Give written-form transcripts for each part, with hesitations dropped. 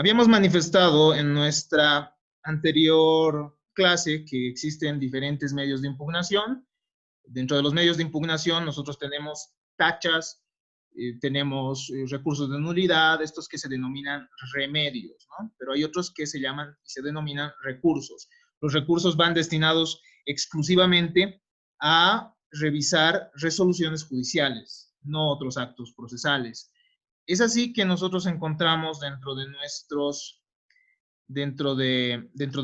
Habíamos manifestado en nuestra anterior clase que existen diferentes medios de impugnación. Dentro de los medios de impugnación nosotros tenemos tachas, tenemos recursos de nulidad, estos que se denominan remedios, ¿no? Pero hay otros que se llaman y se denominan recursos. Los recursos van destinados exclusivamente a revisar resoluciones judiciales, no otros actos procesales. Es así que nosotros encontramos dentro de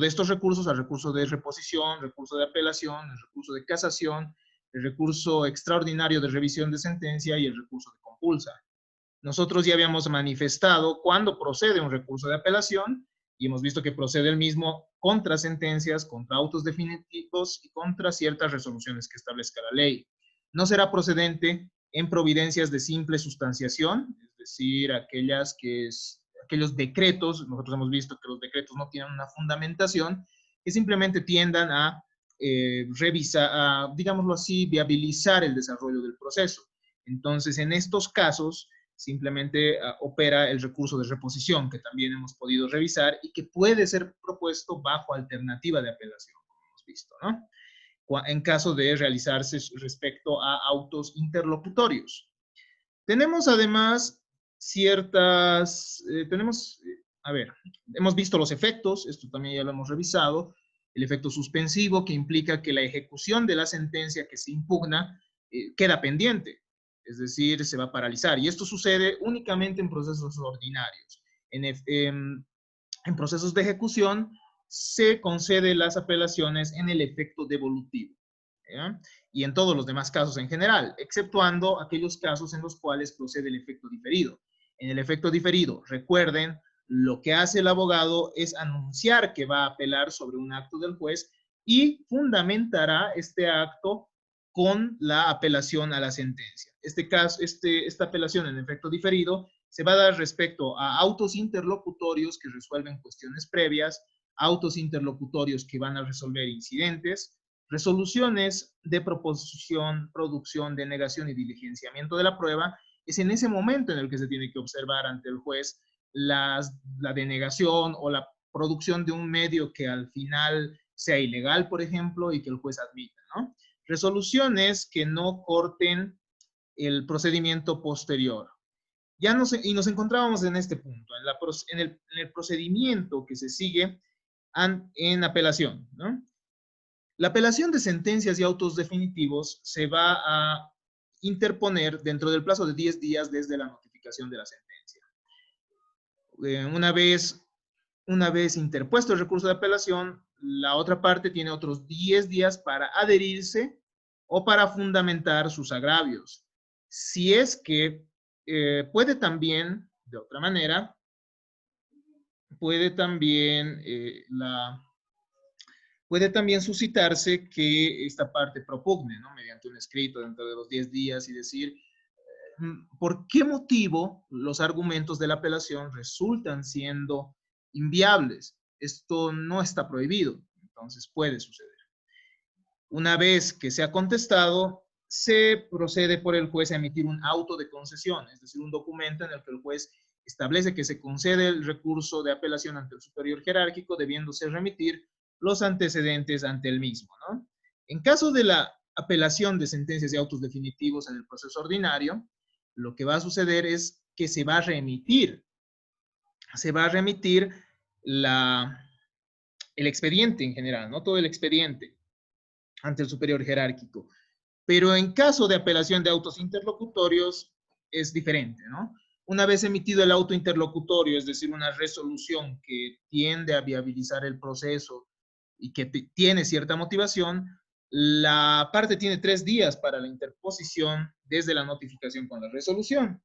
estos recursos, al recurso de reposición, recurso de apelación, el recurso de casación, el recurso extraordinario de revisión de sentencia y el recurso de compulsa. Nosotros ya habíamos manifestado cuándo procede un recurso de apelación y hemos visto que procede el mismo contra sentencias, contra autos definitivos y contra ciertas resoluciones que establezca la ley. No será procedente en providencias de simple sustanciación, es decir, aquellos decretos. Nosotros hemos visto que los decretos no tienen una fundamentación, que simplemente tiendan a revisar, digámoslo así, viabilizar el desarrollo del proceso. Entonces, en estos casos, simplemente opera el recurso de reposición, que también hemos podido revisar y que puede ser propuesto bajo alternativa de apelación, como hemos visto, ¿no? En caso de realizarse respecto a autos interlocutorios. Tenemos además hemos visto los efectos, esto también ya lo hemos revisado, el efecto suspensivo, que implica que la ejecución de la sentencia que se impugna queda pendiente, es decir, se va a paralizar. Y esto sucede únicamente en procesos ordinarios. En procesos de ejecución se conceden las apelaciones en el efecto devolutivo, ¿ya? Y en todos los demás casos en general, exceptuando aquellos casos en los cuales procede el efecto diferido. En el efecto diferido, recuerden, lo que hace el abogado es anunciar que va a apelar sobre un acto del juez y fundamentará este acto con la apelación a la sentencia. Esta apelación en efecto diferido se va a dar respecto a autos interlocutorios que resuelven cuestiones previas, autos interlocutorios que van a resolver incidentes, resoluciones de proposición, producción, denegación y diligenciamiento de la prueba. Es en ese momento en el que se tiene que observar ante el juez la denegación o la producción de un medio que al final sea ilegal, por ejemplo, y que el juez admita, ¿no? Resoluciones que no corten el procedimiento posterior. Y nos encontrábamos en este punto, en el procedimiento que se sigue en apelación, ¿no? La apelación de sentencias y autos definitivos se va a interponer dentro del plazo de 10 días desde la notificación de la sentencia. Una vez interpuesto el recurso de apelación, la otra parte tiene otros 10 días para adherirse o para fundamentar sus agravios. Si es que puede también, de otra manera, puede también suscitarse que esta parte propugne, ¿no? Mediante un escrito dentro de los 10 días y decir por qué motivo los argumentos de la apelación resultan siendo inviables. Esto no está prohibido, entonces puede suceder. Una vez que se ha contestado, se procede por el juez a emitir un auto de concesión, es decir, un documento en el que el juez establece que se concede el recurso de apelación ante el superior jerárquico, debiéndose remitir los antecedentes ante el mismo, ¿no? En caso de la apelación de sentencias y autos definitivos en el proceso ordinario, lo que va a suceder es que se va a remitir el expediente en general, no todo el expediente ante el superior jerárquico. Pero en caso de apelación de autos interlocutorios es diferente, ¿no? Una vez emitido el auto interlocutorio, es decir, una resolución que tiende a viabilizar el proceso y que tiene cierta motivación, la parte tiene 3 días para la interposición desde la notificación con la resolución.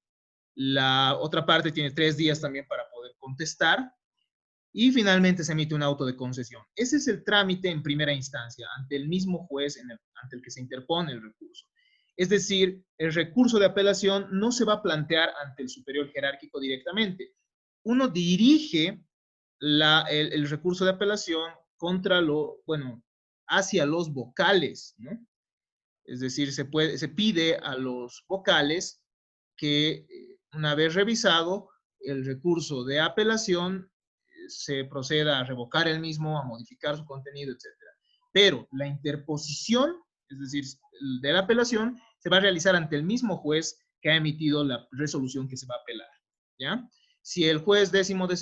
La otra parte tiene 3 días también para poder contestar y finalmente se emite un auto de concesión. Ese es el trámite en primera instancia ante el mismo juez ante el que se interpone el recurso. Es decir, el recurso de apelación no se va a plantear ante el superior jerárquico directamente. Uno dirige el recurso de apelación hacia los vocales, ¿no? Es decir, se pide a los vocales que una vez revisado el recurso de apelación se proceda a revocar el mismo, a modificar su contenido, etc. Pero la interposición, es decir, de la apelación, se va a realizar ante el mismo juez que ha emitido la resolución que se va a apelar, ¿ya? Si el juez décimo de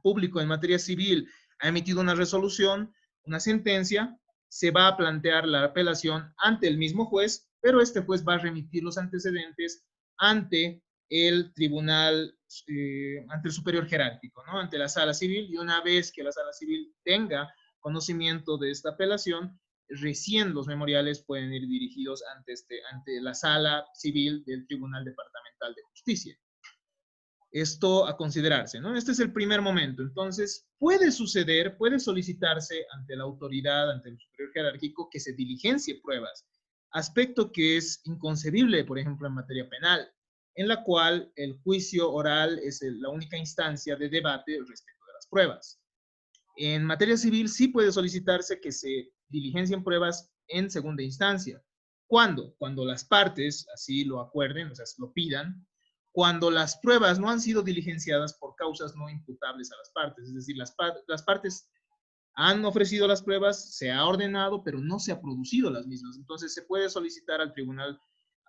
público en materia civil ha emitido una resolución, una sentencia, se va a plantear la apelación ante el mismo juez, pero este juez va a remitir los antecedentes ante el tribunal, ante el superior jerárquico, ¿no? Ante la sala civil, y una vez que la sala civil tenga conocimiento de esta apelación, recién los memoriales pueden ir dirigidos ante la sala civil del Tribunal Departamental de Justicia. Esto a considerarse, ¿no? Este es el primer momento. Entonces, puede suceder, puede solicitarse ante la autoridad, ante el superior jerárquico, que se diligencie pruebas, aspecto que es inconcebible, por ejemplo, en materia penal, en la cual el juicio oral es la única instancia de debate respecto de las pruebas. En materia civil sí puede solicitarse que se diligencien pruebas en segunda instancia. ¿Cuándo? Cuando las partes así lo acuerden, o sea, lo pidan, cuando las pruebas no han sido diligenciadas por causas no imputables a las partes, es decir, las partes han ofrecido las pruebas, se ha ordenado, pero no se ha producido las mismas. Entonces se puede solicitar al tribunal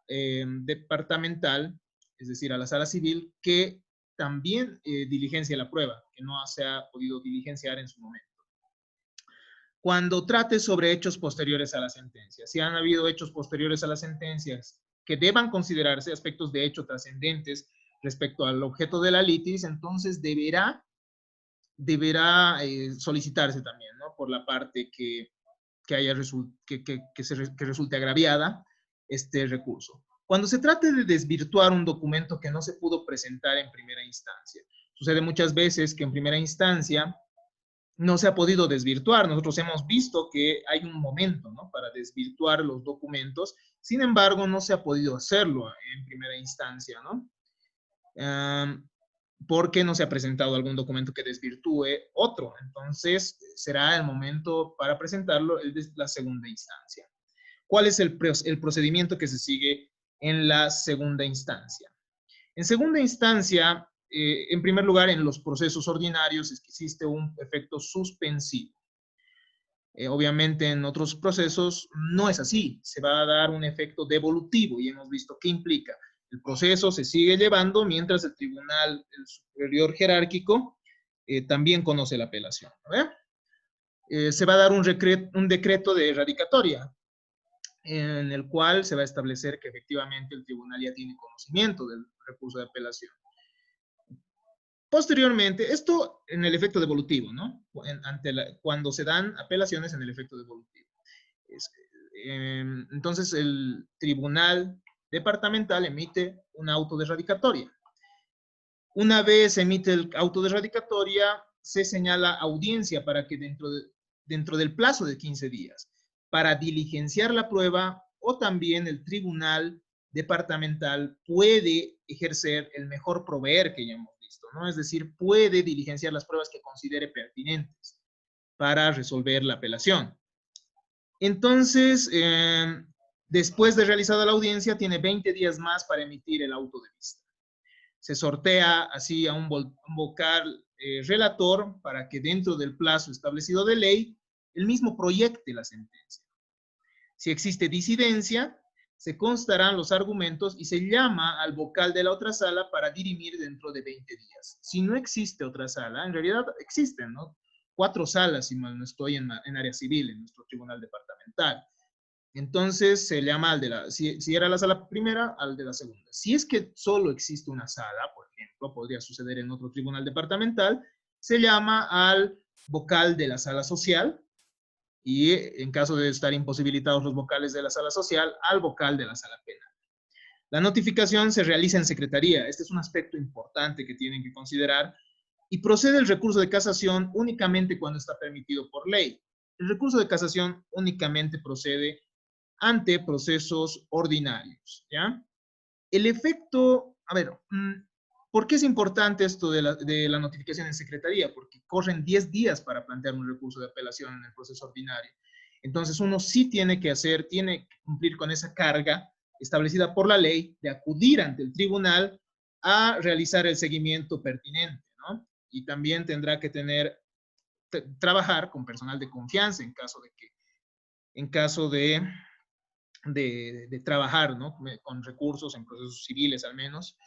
departamental, es decir, a la sala civil, que también diligencie la prueba, que no se ha podido diligenciar en su momento. Cuando trate sobre hechos posteriores a la sentencia, si han habido hechos posteriores a las sentencias que deban considerarse aspectos de hecho trascendentes respecto al objeto de la litis, entonces deberá solicitarse también, ¿no? Por la parte que resulte agraviada este recurso. Cuando se trate de desvirtuar un documento que no se pudo presentar en primera instancia, sucede muchas veces que en primera instancia no se ha podido desvirtuar. Nosotros hemos visto que hay un momento, ¿no?, para desvirtuar los documentos. Sin embargo, no se ha podido hacerlo en primera instancia, ¿no? Porque no se ha presentado algún documento que desvirtúe otro. Entonces, será el momento para presentarlo el de la segunda instancia. ¿Cuál es el procedimiento que se sigue en la segunda instancia? En segunda instancia, en primer lugar, en los procesos ordinarios existe un efecto suspensivo. Obviamente en otros procesos no es así, se va a dar un efecto devolutivo y hemos visto qué implica. El proceso se sigue llevando mientras el tribunal, el superior jerárquico, también conoce la apelación, ¿no? Se va a dar un decreto de erradicatoria, en el cual se va a establecer que efectivamente el tribunal ya tiene conocimiento del recurso de apelación. Posteriormente, esto en el efecto devolutivo, ¿no? Cuando se dan apelaciones en el efecto devolutivo. Entonces, el tribunal departamental emite un auto de erradicatoria. Una vez emite el auto de erradicatoria, se señala audiencia para que dentro del plazo de 15 días, para diligenciar la prueba, o también el tribunal departamental puede ejercer el mejor proveer que ya hemos visto, ¿no? Es decir, puede diligenciar las pruebas que considere pertinentes para resolver la apelación. Entonces, después de realizada la audiencia, tiene 20 días más para emitir el auto de vista. Se sortea así a un vocal relator para que dentro del plazo establecido de ley, el mismo proyecte la sentencia. Si existe disidencia, se constarán los argumentos y se llama al vocal de la otra sala para dirimir dentro de 20 días. Si no existe otra sala, en realidad existen, ¿no?, 4 salas, si mal no estoy, en área civil, en nuestro tribunal departamental. Entonces se llama al de si era la sala primera, al de la segunda. Si es que solo existe una sala, por ejemplo, podría suceder en otro tribunal departamental, se llama al vocal de la sala social, y en caso de estar imposibilitados los vocales de la sala social, al vocal de la sala penal. La notificación se realiza en secretaría. Este es un aspecto importante que tienen que considerar. Y procede el recurso de casación únicamente cuando está permitido por ley. El recurso de casación únicamente procede ante procesos ordinarios, ¿ya? El efecto, a ver, ¿por qué es importante esto de la notificación en secretaría? Porque corren 10 días para plantear un recurso de apelación en el proceso ordinario. Entonces uno sí tiene que cumplir con esa carga establecida por la ley de acudir ante el tribunal a realizar el seguimiento pertinente, ¿no? Y también tendrá que trabajar con personal de confianza en caso de trabajar, ¿no? Con recursos en procesos civiles al menos.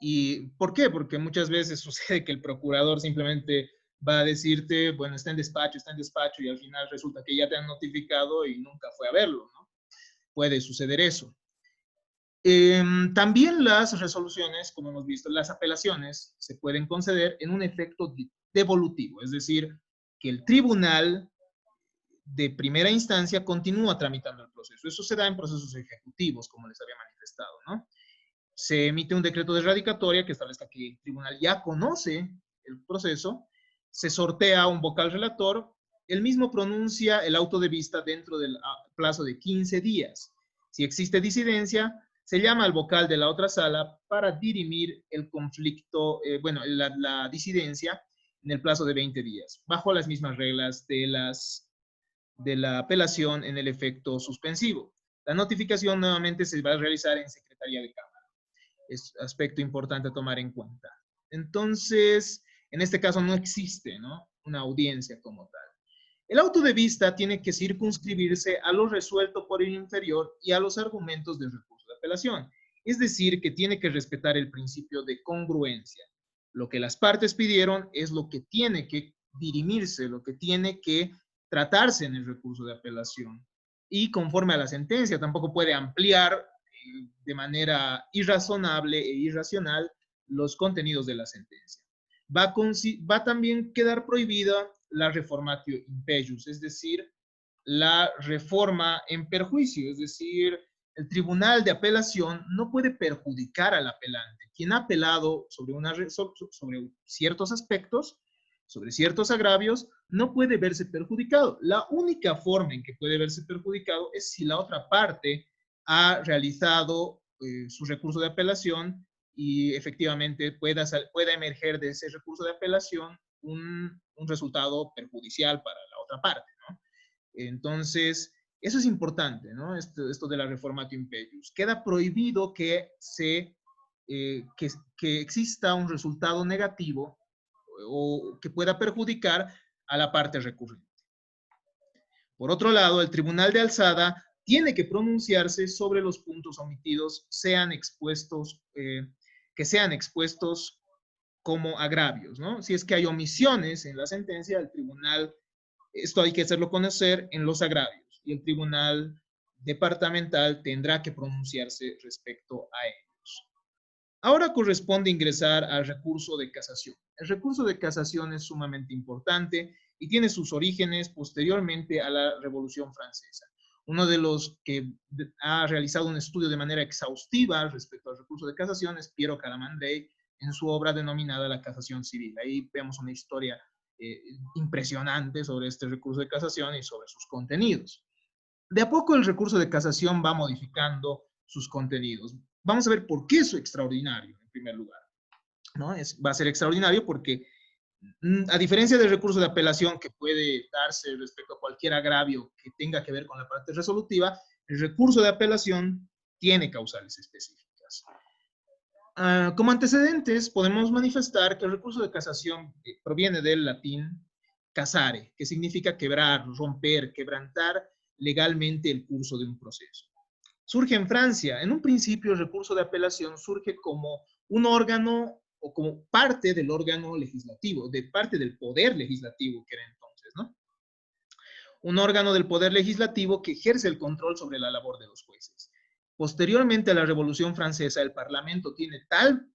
¿Y por qué? Porque muchas veces sucede que el procurador simplemente va a decirte, bueno, está en despacho, y al final resulta que ya te han notificado y nunca fue a verlo, ¿no? Puede suceder eso. También las resoluciones, como hemos visto, las apelaciones se pueden conceder en un efecto devolutivo, es decir, que el tribunal de primera instancia continúa tramitando el proceso. Eso se da en procesos ejecutivos, como les había manifestado, ¿no? Se emite un decreto de radicatoria que establezca que el tribunal ya conoce el proceso, se sortea un vocal relator, el mismo pronuncia el auto de vista dentro del plazo de 15 días. Si existe disidencia, se llama al vocal de la otra sala para dirimir el conflicto, la disidencia en el plazo de 20 días, bajo las mismas reglas de la apelación en el efecto suspensivo. La notificación nuevamente se va a realizar en Secretaría de Cámara. Es aspecto importante a tomar en cuenta. Entonces, en este caso no existe, ¿no?, una audiencia como tal. El auto de vista tiene que circunscribirse a lo resuelto por el inferior y a los argumentos del recurso de apelación. Es decir, que tiene que respetar el principio de congruencia. Lo que las partes pidieron es lo que tiene que dirimirse, lo que tiene que tratarse en el recurso de apelación. Y conforme a la sentencia, tampoco puede ampliar de manera irrazonable e irracional los contenidos de la sentencia. Va a también quedar prohibida la reformatio impejus, es decir, la reforma en perjuicio, es decir, el tribunal de apelación no puede perjudicar al apelante. Quien ha apelado sobre ciertos aspectos, sobre ciertos agravios, no puede verse perjudicado. La única forma en que puede verse perjudicado es si la otra parte ha realizado su recurso de apelación y efectivamente pueda emerger de ese recurso de apelación un resultado perjudicial para la otra parte, ¿no? Entonces, eso es importante, ¿no? Esto de la reformatio impejus. Queda prohibido que exista un resultado negativo o que pueda perjudicar a la parte recurrente. Por otro lado, el tribunal de alzada tiene que pronunciarse sobre los puntos omitidos, que sean expuestos como agravios, ¿no? Si es que hay omisiones en la sentencia, el tribunal, esto hay que hacerlo conocer en los agravios, y el tribunal departamental tendrá que pronunciarse respecto a ellos. Ahora corresponde ingresar al recurso de casación. El recurso de casación es sumamente importante y tiene sus orígenes posteriormente a la Revolución Francesa. Uno de los que ha realizado un estudio de manera exhaustiva respecto al recurso de casación es Piero Calamandrei en su obra denominada La Casación Civil. Ahí vemos una historia impresionante sobre este recurso de casación y sobre sus contenidos. De a poco el recurso de casación va modificando sus contenidos. Vamos a ver por qué es extraordinario, en primer lugar, ¿no? Va a ser extraordinario porque, a diferencia del recurso de apelación que puede darse respecto a cualquier agravio que tenga que ver con la parte resolutiva, el recurso de apelación tiene causales específicas. Como antecedentes, podemos manifestar que el recurso de casación proviene del latín casare, que significa quebrar, romper, quebrantar legalmente el curso de un proceso. Surge en Francia. En un principio, el recurso de apelación surge como un órgano o como parte del órgano legislativo, de parte del poder legislativo que era entonces, ¿no? Un órgano del poder legislativo que ejerce el control sobre la labor de los jueces. Posteriormente a la Revolución Francesa, el Parlamento tiene tal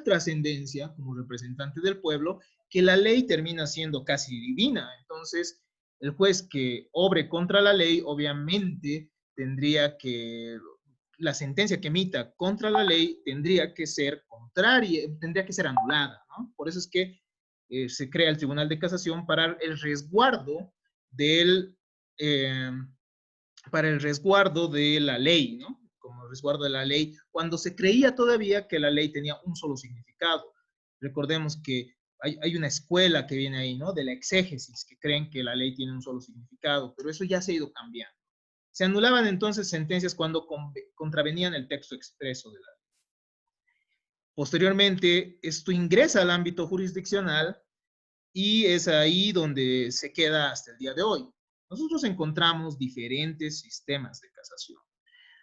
trascendencia como representante del pueblo que la ley termina siendo casi divina. Entonces, el juez que obre contra la ley, obviamente, la sentencia que emita contra la ley tendría que ser contraria, tendría que ser anulada, ¿no? Por eso es que se crea el Tribunal de Casación para el resguardo de la ley, ¿no? Como resguardo de la ley, cuando se creía todavía que la ley tenía un solo significado. Recordemos que hay una escuela que viene ahí, ¿no? De la exégesis, que creen que la ley tiene un solo significado, pero eso ya se ha ido cambiando. Se anulaban entonces sentencias cuando contravenían el texto expreso de la ley. Posteriormente, esto ingresa al ámbito jurisdiccional y es ahí donde se queda hasta el día de hoy. Nosotros encontramos diferentes sistemas de casación.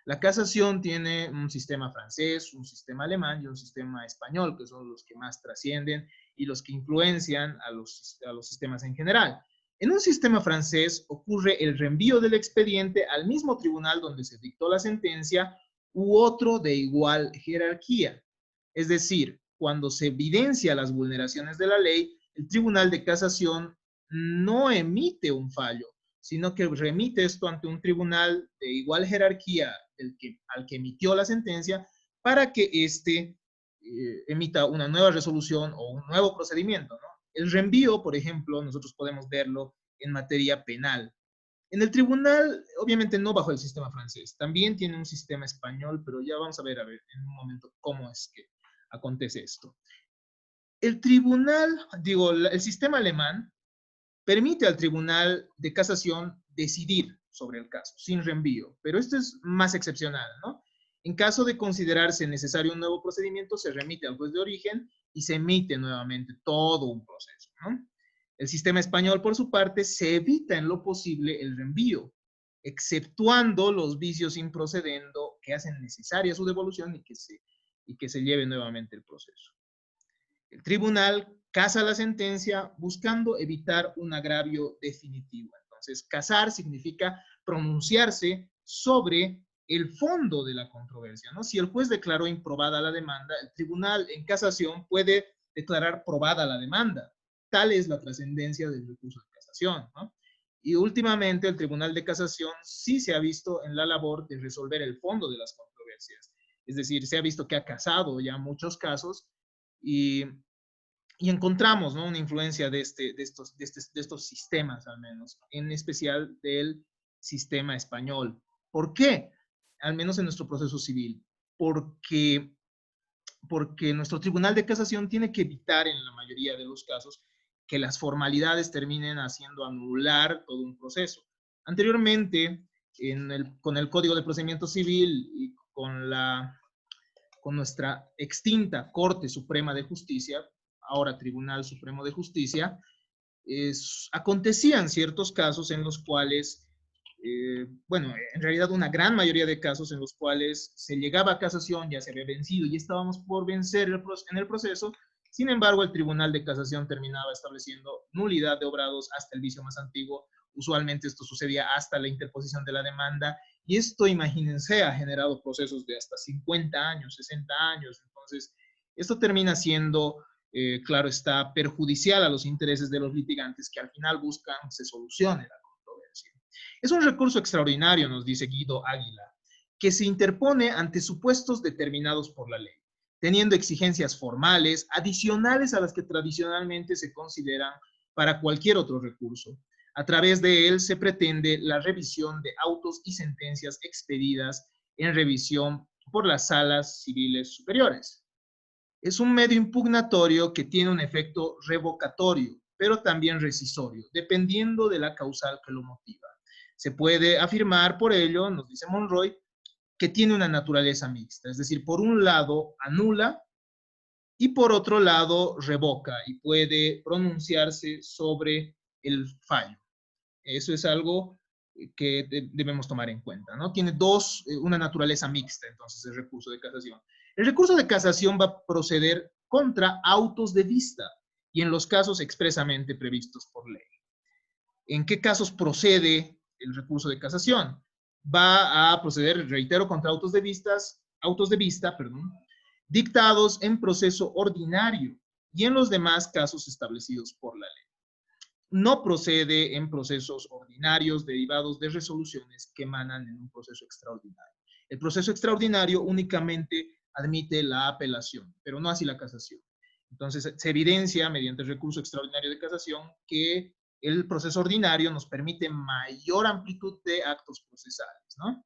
La casación tiene un sistema francés, un sistema alemán y un sistema español, que son los que más trascienden y los que influencian a los sistemas en general. En un sistema francés ocurre el reenvío del expediente al mismo tribunal donde se dictó la sentencia u otro de igual jerarquía. Es decir, cuando se evidencia las vulneraciones de la ley, el Tribunal de Casación no emite un fallo, sino que remite esto ante un tribunal de igual jerarquía al que emitió la sentencia para que éste emita una nueva resolución o un nuevo procedimiento, ¿no? El reenvío, por ejemplo, nosotros podemos verlo en materia penal. En el tribunal, obviamente no bajo el sistema francés, también tiene un sistema español, pero ya vamos a ver en un momento cómo es que acontece esto. El tribunal, digo, el sistema alemán permite al Tribunal de Casación decidir sobre el caso, sin reenvío, pero esto es más excepcional, ¿no? En caso de considerarse necesario un nuevo procedimiento, se remite al juez de origen y se emite nuevamente todo un proceso, ¿no? El sistema español, por su parte, se evita en lo posible el reenvío, exceptuando los vicios improcedendo que hacen necesaria su devolución y que se lleve nuevamente el proceso. El tribunal casa la sentencia buscando evitar un agravio definitivo. Entonces, casar significa pronunciarse sobre el fondo de la controversia, ¿no? Si el juez declaró improbada la demanda, el tribunal en casación puede declarar probada la demanda. Tal es la trascendencia del recurso de casación, ¿no? Y últimamente el Tribunal de Casación sí se ha visto en la labor de resolver el fondo de las controversias. Es decir, se ha visto que ha casado ya muchos casos y encontramos, ¿no?, una influencia de estos sistemas, al menos, en especial del sistema español. ¿Por qué? Al menos en nuestro proceso civil. Porque, porque nuestro Tribunal de Casación tiene que evitar, en la mayoría de los casos, que las formalidades terminen haciendo anular todo un proceso. Anteriormente, con el Código de Procedimiento Civil y con nuestra extinta Corte Suprema de Justicia, ahora Tribunal Supremo de Justicia, acontecían ciertos casos en los cuales, bueno, en realidad una gran mayoría de casos en los cuales se llegaba a casación, ya se había vencido y estábamos por vencer en el proceso. Sin embargo, el Tribunal de Casación terminaba estableciendo nulidad de obrados hasta el vicio más antiguo. Usualmente esto sucedía hasta la interposición de la demanda, y esto, imagínense, ha generado procesos de hasta 50 años, 60 años. Entonces, esto termina siendo, claro está, perjudicial a los intereses de los litigantes que al final buscan se solucione la controversia. Es un recurso extraordinario, nos dice Guido Águila, que se interpone ante supuestos determinados por la ley, teniendo exigencias formales adicionales a las que tradicionalmente se consideran para cualquier otro recurso. A través de él se pretende la revisión de autos y sentencias expedidas en revisión por las salas civiles superiores. Es un medio impugnatorio que tiene un efecto revocatorio, pero también rescisorio, dependiendo de la causal que lo motiva. Se puede afirmar por ello, nos dice Monroy, que tiene una naturaleza mixta, es decir, por un lado anula y por otro lado revoca y puede pronunciarse sobre el fallo. Eso es algo que debemos tomar en cuenta, ¿no? Tiene una naturaleza mixta, entonces, el recurso de casación. El recurso de casación va a proceder contra autos de vista y en los casos expresamente previstos por ley. ¿En qué casos procede el recurso de casación? Va a proceder, reitero, contra autos de vista, dictados en proceso ordinario y en los demás casos establecidos por la ley. No procede en procesos ordinarios derivados de resoluciones que emanan en un proceso extraordinario. El proceso extraordinario únicamente admite la apelación, pero no así la casación. Entonces, se evidencia mediante el recurso extraordinario de casación que el proceso ordinario nos permite mayor amplitud de actos procesales, ¿no?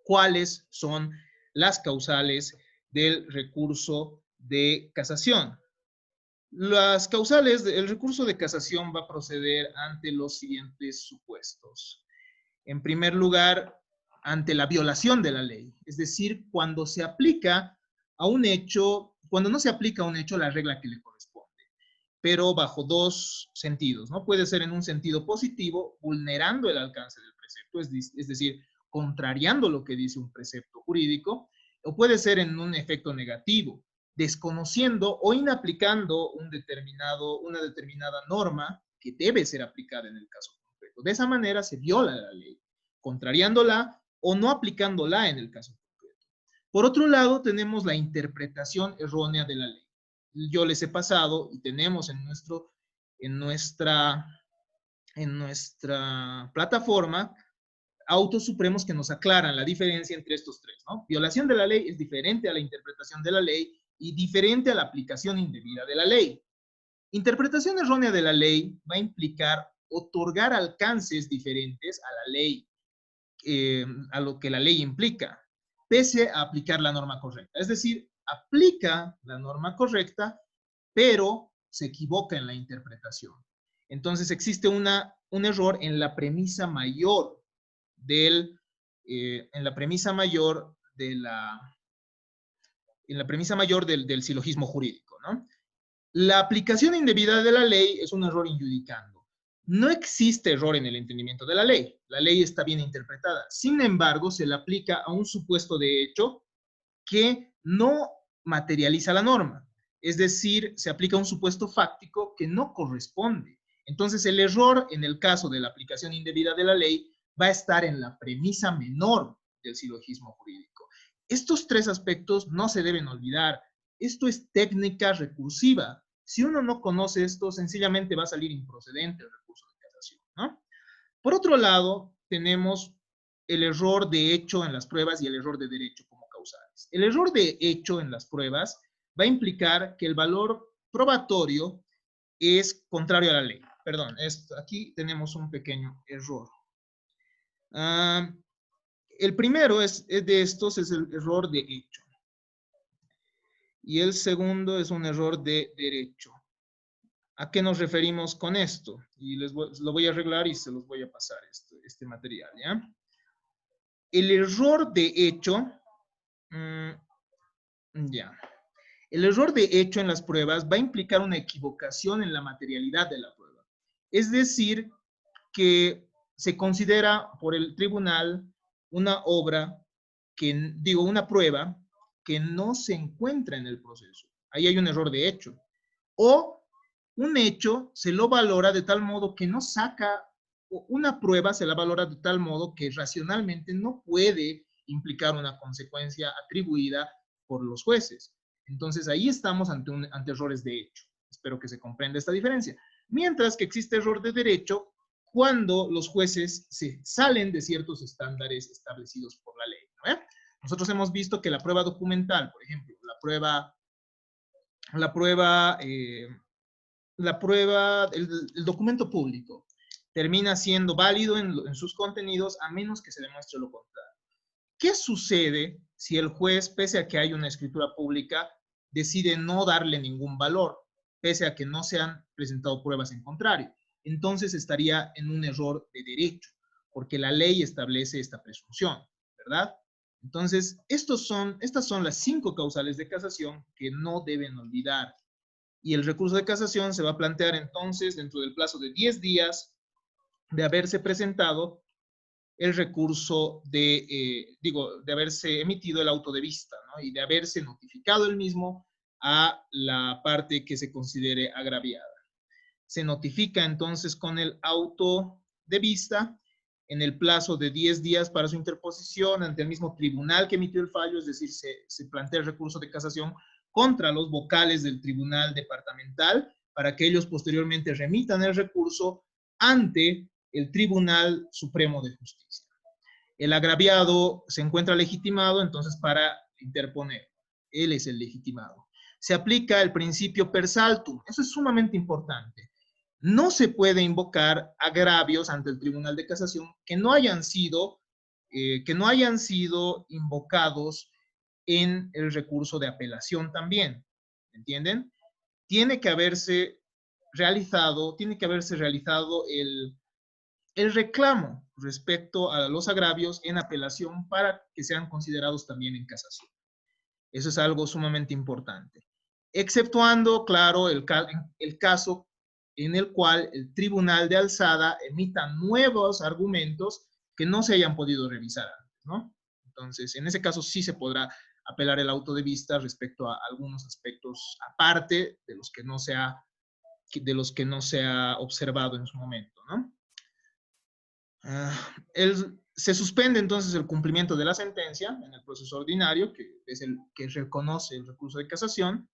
¿Cuáles son las causales del recurso de casación? Las causales del recurso de casación va a proceder ante los siguientes supuestos. En primer lugar, ante la violación de la ley, es decir, cuando se aplica a un hecho cuando no se aplica a un hecho la regla que le corresponde, pero bajo dos sentidos, ¿no? Puede ser en un sentido positivo, vulnerando el alcance del precepto, es decir, contrariando lo que dice un precepto jurídico, o puede ser en un efecto negativo, desconociendo o inaplicando una determinada norma que debe ser aplicada en el caso concreto. De esa manera se viola la ley, contrariándola o no aplicándola en el caso concreto. Por otro lado, tenemos la interpretación errónea de la ley. Yo les he pasado y tenemos en nuestra plataforma autos supremos que nos aclaran la diferencia entre estos tres, ¿no? Violación de la ley es diferente a la interpretación de la ley y diferente a la aplicación indebida de la ley. Interpretación errónea de la ley va a implicar otorgar alcances diferentes a la ley, a lo que la ley implica, pese a aplicar la norma correcta. Es decir, aplica la norma correcta, pero se equivoca en la interpretación. Entonces existe un error en la premisa mayor del silogismo jurídico, ¿no? La aplicación indebida de la ley es un error injudicando. No existe error en el entendimiento de la ley. La ley está bien interpretada. Sin embargo, se le aplica a un supuesto de hecho que no materializa la norma. Es decir, se aplica un supuesto fáctico que no corresponde. Entonces, el error en el caso de la aplicación indebida de la ley va a estar en la premisa menor del silogismo jurídico. Estos tres aspectos no se deben olvidar. Esto es técnica recursiva. Si uno no conoce esto, sencillamente va a salir improcedente el recurso de casación, ¿no? Por otro lado, tenemos el error de hecho en las pruebas y el error de derecho como causales. El error de hecho en las pruebas va a implicar que el valor probatorio es contrario a la ley. Perdón, aquí tenemos un pequeño error. El primero de estos es el error de hecho. Y el segundo es un error de derecho. ¿A qué nos referimos con esto? Y lo voy a arreglar y se los voy a pasar este material, ¿ya? El error de hecho, ya. El error de hecho en las pruebas va a implicar una equivocación en la materialidad de la prueba. Es decir, que se considera por el tribunal una prueba que no se encuentra en el proceso. Ahí hay un error de hecho. O un hecho se lo valora de tal modo que no saca, una prueba se la valora de tal modo que racionalmente no puede implicar una consecuencia atribuida por los jueces. Entonces ahí estamos ante errores de hecho. Espero que se comprenda esta diferencia. Mientras que existe error de derecho cuando los jueces se salen de ciertos estándares establecidos por la ley, ¿no? Nosotros hemos visto que la prueba documental, por ejemplo, el documento público termina siendo válido en sus contenidos a menos que se demuestre lo contrario. ¿Qué sucede si el juez, pese a que hay una escritura pública, decide no darle ningún valor, pese a que no se han presentado pruebas en contrario? Entonces estaría en un error de derecho, porque la ley establece esta presunción, ¿verdad? Entonces, estas son las 5 causales de casación que no deben olvidar. Y el recurso de casación se va a plantear entonces dentro del plazo de 10 días de haberse presentado el recurso de haberse emitido el auto de vista, ¿no? Y de haberse notificado el mismo a la parte que se considere agraviada. Se notifica entonces con el auto de vista en el plazo de 10 días para su interposición ante el mismo tribunal que emitió el fallo, es decir, se plantea el recurso de casación contra los vocales del tribunal departamental para que ellos posteriormente remitan el recurso ante el Tribunal Supremo de Justicia. El agraviado se encuentra legitimado, entonces, para interponer. Él es el legitimado. Se aplica el principio per saltum. Eso es sumamente importante. No se puede invocar agravios ante el Tribunal de Casación que no hayan sido invocados en el recurso de apelación también. ¿Entienden? Tiene que haberse realizado el reclamo respecto a los agravios en apelación para que sean considerados también en casación. Eso es algo sumamente importante. exceptuando, claro, el caso en el cual el tribunal de alzada emita nuevos argumentos que no se hayan podido revisar antes, ¿no? Entonces, en ese caso sí se podrá apelar el auto de vista respecto a algunos aspectos aparte de los que no se ha observado en su momento, ¿no? Se suspende entonces el cumplimiento de la sentencia en el proceso ordinario, que es el que reconoce el recurso de casación.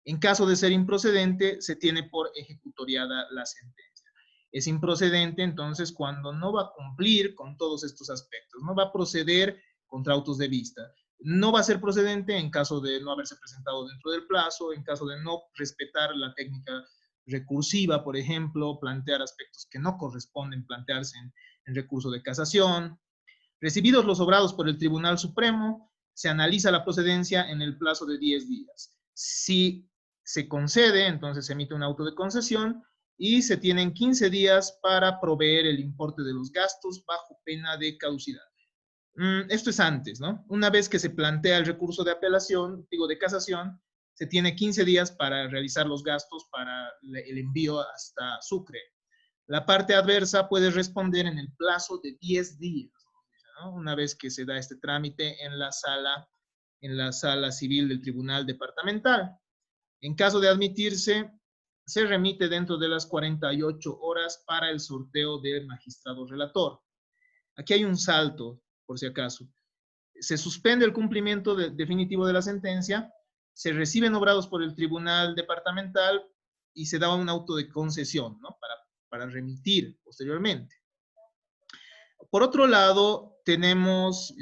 En caso de ser improcedente, se tiene por ejecutoriada la sentencia. Es improcedente entonces cuando no va a cumplir con todos estos aspectos, no va a proceder contra autos de vista. No va a ser procedente en caso de no haberse presentado dentro del plazo, en caso de no respetar la técnica recursiva, por ejemplo, plantear aspectos que no corresponden plantearse en recurso de casación. Recibidos los obrados por el Tribunal Supremo, se analiza la procedencia en el plazo de 10 días. Si se concede, entonces se emite un auto de concesión y se tienen 15 días para proveer el importe de los gastos bajo pena de caducidad. Esto es antes, ¿no? Una vez que se plantea el recurso de apelación, digo, de casación, se tiene 15 días para realizar los gastos para el envío hasta Sucre. La parte adversa puede responder en el plazo de 10 días, ¿no? Una vez que se da este trámite en la sala civil del Tribunal Departamental. En caso de admitirse, se remite dentro de las 48 horas para el sorteo del magistrado relator. Aquí hay un salto, por si acaso. Se suspende el cumplimiento definitivo de la sentencia, se reciben obrados por el Tribunal Departamental y se da un auto de concesión, ¿no? Para remitir posteriormente. Por otro lado, tenemos,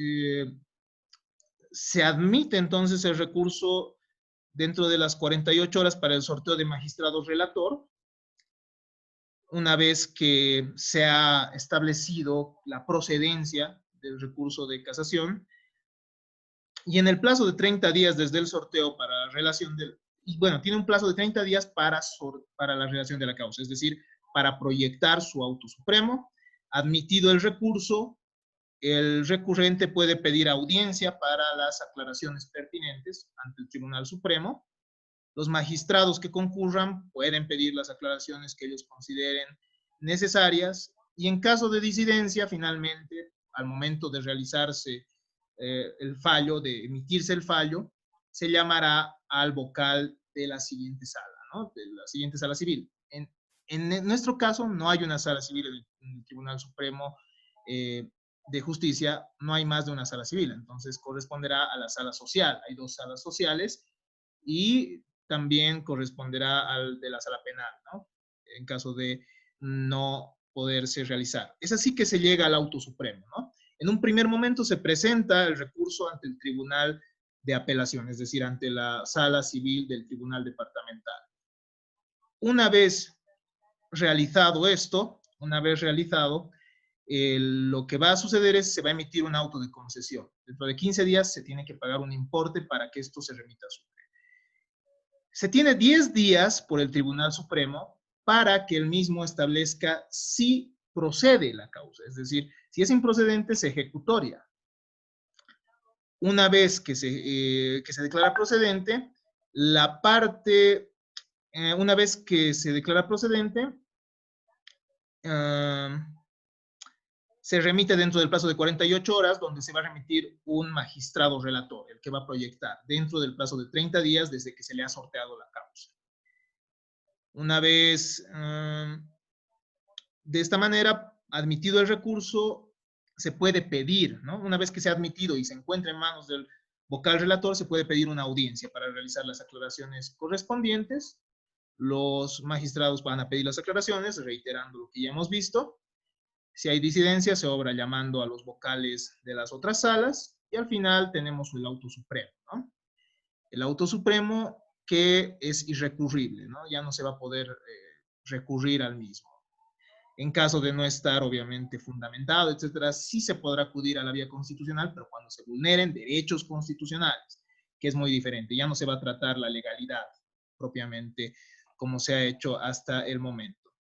se admite entonces el recurso dentro de las 48 horas para el sorteo de magistrado relator, una vez que se ha establecido la procedencia del recurso de casación, y en el plazo de 30 días desde el sorteo para la relación del, y bueno, tiene un plazo de 30 días para la relación de la causa, es decir, para proyectar su auto supremo. Admitido el recurso, el recurrente puede pedir audiencia para las aclaraciones pertinentes ante el Tribunal Supremo. Los magistrados que concurran pueden pedir las aclaraciones que ellos consideren necesarias y en caso de disidencia, finalmente, al momento de realizarse el fallo, de emitirse el fallo, se llamará al vocal de la siguiente sala, ¿no? De la siguiente sala civil. En nuestro caso, no hay una sala civil en el Tribunal Supremo de Justicia, no hay más de una sala civil, entonces corresponderá a la sala social. Hay dos salas sociales y también corresponderá al de la sala penal, ¿no? En caso de no poderse realizar. Es así que se llega al auto supremo, ¿no? En un primer momento se presenta el recurso ante el Tribunal de Apelación, es decir, ante la sala civil del Tribunal Departamental. Una vez realizado esto, lo que va a suceder es que se va a emitir un auto de concesión. Dentro de 15 días se tiene que pagar un importe para que esto se remita a Sucre. Se tiene 10 días por el Tribunal Supremo para que el mismo establezca si procede la causa, es decir, si es improcedente, se ejecutoria. Una vez que se declara procedente, una vez que se declara procedente, se remite dentro del plazo de 48 horas, donde se va a remitir un magistrado relator, el que va a proyectar, dentro del plazo de 30 días desde que se le ha sorteado la causa. Una vez, de esta manera, admitido el recurso, se puede pedir, ¿no? Una vez que se ha admitido y se encuentra en manos del vocal relator, se puede pedir una audiencia para realizar las aclaraciones correspondientes. Los magistrados van a pedir las aclaraciones, reiterando lo que ya hemos visto. Si hay disidencia, se obra llamando a los vocales de las otras salas y al final tenemos el auto supremo, ¿no? El auto supremo que es irrecurrible, ¿no? Ya no se va a poder recurrir al mismo. En caso de no estar obviamente fundamentado, etcétera, sí se podrá acudir a la vía constitucional, pero cuando se vulneren derechos constitucionales, que es muy diferente. Ya no se va a tratar la legalidad propiamente como se ha hecho hasta el momento.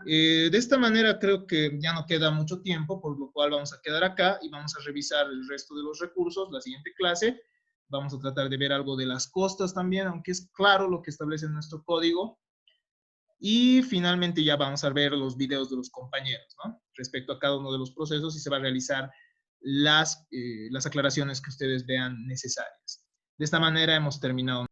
De esta manera creo que ya no queda mucho tiempo, por lo cual vamos a quedar acá y vamos a revisar el resto de los recursos la siguiente clase, Vamos a tratar de ver algo de las costas también, aunque es claro lo que establece nuestro código. Y finalmente ya vamos a ver los videos de los compañeros, ¿no? Respecto a cada uno de los procesos y se va a realizar las aclaraciones que ustedes vean necesarias. De esta manera hemos terminado